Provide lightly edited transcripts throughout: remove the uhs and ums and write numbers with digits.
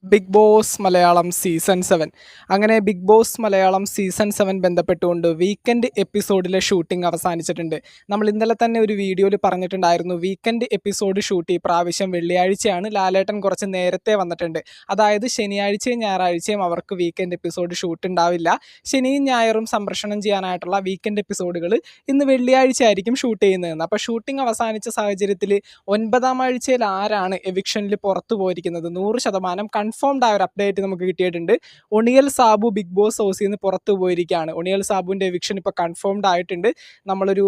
Big boss Malayalam season 7 അങ്ങനെ big boss Malayalam season 7 ബന്ധപ്പെട്ടുകൊണ്ട് weekend എപ്പിസോഡിലെ shooting അവസാനിച്ചിട്ടുണ്ട്. നമ്മൾ ഇന്നലെ തന്നെ ഒരു വീഡിയോയിൽ പറഞ്ഞിട്ടുണ്ടായിരുന്നു, വീക്കെൻഡ് എപ്പിസോഡ് ഷൂട്ട് ഈ പ്രാവശ്യം വെള്ളിയാഴ്ചയാണ്. ലാലേട്ടൻ കുറച്ച് നേരത്തെ വന്നിട്ടുണ്ട്. അതായത് ശനിയാഴ്ചയും ഞായറാഴ്ചയും അവർക്ക് വീക്കെൻഡ് എപ്പിസോഡ് ഷൂട്ട് ഉണ്ടാവില്ല. ശനിയും ഞായറും സംപ്രേഷണം ചെയ്യാനായിട്ടുള്ള വീക്കെൻഡ് എപ്പിസോഡുകൾ ഇന്ന് വെള്ളിയാഴ്ച ആയിരിക്കും ഷൂട്ട് ചെയ്യുന്നതെന്ന്. അപ്പോൾ ഷൂട്ടിംഗ് അവസാനിച്ച സാഹചര്യത്തിൽ 9ാം ആഴ്ചയിൽ ആരാണ് എവിക്ഷനിൽ പുറത്തു പോയിരിക്കുന്നത് 100% കൺഫേംഡ് ആയ ഒരു അപ്ഡേറ്റ് നമുക്ക് കിട്ടിയിട്ടുണ്ട്. ഒണിയൽ സാബു ബിഗ് ബോസ് ഹൗസിൽ നിന്ന് പുറത്തു പോയിരിക്കുകയാണ്. ഒണിയൽ സാബുവിൻ്റെ എവിക്ഷൻ ഇപ്പോൾ കൺഫേംഡ് ആയിട്ടുണ്ട്. നമ്മളൊരു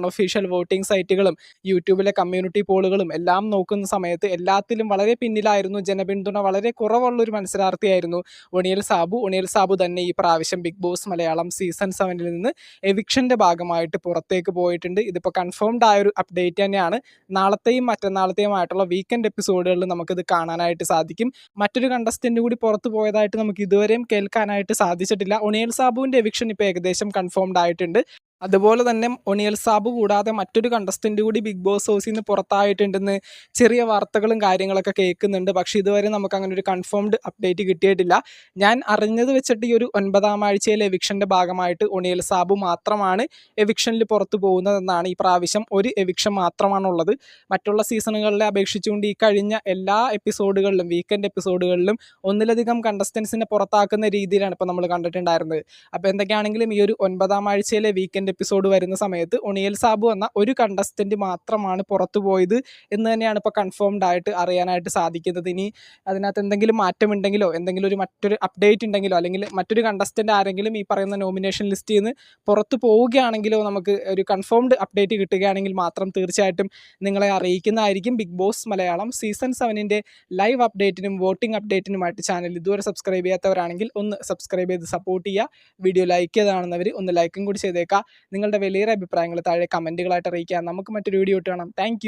ഒഫീഷ്യൽ വോട്ടിംഗ് സൈറ്റുകളും യൂട്യൂബിലെ കമ്മ്യൂണിറ്റി പോളുകളും എല്ലാം നോക്കുന്ന സമയത്ത് എല്ലാത്തിലും വളരെ പിന്നിലായിരുന്നു. ജനപിന്തുണ വളരെ കുറവുള്ളൊരു മത്സരാർത്ഥിയായിരുന്നു ഒണിയൽ സാബു. ഒണിയൽ സാബു തന്നെ ഈ പ്രാവശ്യം ബിഗ് ബോസ് മലയാളം സീസൺ 7 നിന്ന് എവിക്ഷൻ്റെ ഭാഗമായിട്ട് പുറത്തേക്ക് പോയിട്ടുണ്ട്. ഇതിപ്പോൾ കൺഫേംഡ് ആയൊരു അപ്ഡേറ്റ് തന്നെയാണ്. നാളത്തെയും മറ്റന്നാളത്തെയുമായിട്ടുള്ള വീക്കെൻഡ് എപ്പിസോഡുകളിൽ നമുക്കിത് കാണാനായിട്ട് സാധിക്കും. മറ്റൊരു കണ്ടസ്റ്റന്റ് കൂടി പുറത്തു പോയതായിട്ട് നമുക്ക് ഇതുവരെയും കേൾക്കാനായിട്ട് സാധിച്ചിട്ടില്ല. ഒണിയൽ സാബുവിൻ്റെ എവിക്ഷൻ ഇപ്പോൾ ഏകദേശം കൺഫേംഡ് ആയിട്ടുണ്ട്. അതുപോലെ തന്നെ ഒണിയൽ സാബു കൂടാതെ മറ്റൊരു കണ്ടസ്റ്റന്റ് കൂടി ബിഗ് ബോസ് ഹൗസിൽ നിന്ന് പുറത്തായിട്ടുണ്ടെന്ന് ചെറിയ വാർത്തകളും കാര്യങ്ങളൊക്കെ കേൾക്കുന്നുണ്ട്. പക്ഷേ ഇതുവരെ നമുക്ക് അങ്ങനെ ഒരു കൺഫേംഡ് അപ്ഡേറ്റ് കിട്ടിയിട്ടില്ല. ഞാൻ അറിഞ്ഞത് വെച്ചിട്ട് ഈ ഒരു 9ാം ആഴ്ചയിലെ എവിക്ഷൻ്റെ ഭാഗമായിട്ട് ഒണിയൽ സാബു മാത്രമാണ് എവിക്ഷനിൽ പുറത്തു പോകുന്നതെന്നാണ്. ഈ പ്രാവശ്യം ഒരു എവിക്ഷൻ മാത്രമാണുള്ളത്. മറ്റുള്ള സീസണുകളിലെ അപേക്ഷിച്ചുകൊണ്ട് ഈ കഴിഞ്ഞ എല്ലാ എപ്പിസോഡുകളിലും വീക്കെൻഡ് എപ്പിസോഡുകളിലും ഒന്നിലധികം കണ്ടസ്റ്റൻസിനെ പുറത്താക്കുന്ന രീതിയിലാണ് ഇപ്പോൾ നമ്മൾ കണ്ടിട്ടുണ്ടായിരുന്നത്. അപ്പോൾ എന്തൊക്കെയാണെങ്കിലും ഈ ഒരു 9ാം ആഴ്ചയിലെ വീക്കെൻഡ് എപ്പിസോഡ് വരുന്ന സമയത്ത് ഒണിയൽ സാബു എന്ന ഒരു കണ്ടസ്റ്റന്റ് മാത്രമാണ് പുറത്തു പോയത് എന്ന് തന്നെയാണ് ഇപ്പോൾ കൺഫേംഡ് ആയിട്ട് അറിയാനായിട്ട് സാധിക്കുന്നത്. ഇനി അതിനകത്ത് എന്തെങ്കിലും മാറ്റമുണ്ടെങ്കിലോ എന്തെങ്കിലും മറ്റൊരു അപ്ഡേറ്റ് ഉണ്ടെങ്കിലോ അല്ലെങ്കിൽ മറ്റൊരു കണ്ടസ്റ്റന്റ് ആരെങ്കിലും ഈ പറയുന്ന നോമിനേഷൻ ലിസ്റ്റിൽ നിന്ന് പുറത്തു പോവുകയാണെങ്കിലോ നമുക്ക് ഒരു കൺഫേംഡ് അപ്ഡേറ്റ് കിട്ടുകയാണെങ്കിൽ മാത്രം തീർച്ചയായിട്ടും നിങ്ങളെ അറിയിക്കുന്നതായിരിക്കും. Big boss Malayalam season 7 live അപ്ഡേറ്റിനും വോട്ടിംഗ് അപ്ഡേറ്റിനുമായിട്ട് ചാനൽ ഇതുവരെ സബ്സ്ക്രൈബ് ചെയ്യാത്തവരാണെങ്കിൽ ഒന്ന് സബ്സ്ക്രൈബ് ചെയ്ത് സപ്പോർട്ട് ചെയ്യുക. വീഡിയോ ലൈക്ക് ചെയ്താണെന്നവർ ഒന്ന് ലൈക്കും കൂടി ചെയ്തേക്കുക. നിങ്ങളുടെ വലിയ അഭിപ്രായങ്ങൾ താഴെ കമൻറ്റുകളായിട്ട് അറിയിക്കുക. നമുക്ക് മറ്റൊരു വീഡിയോ ഇട്ട് കാണാം. താങ്ക്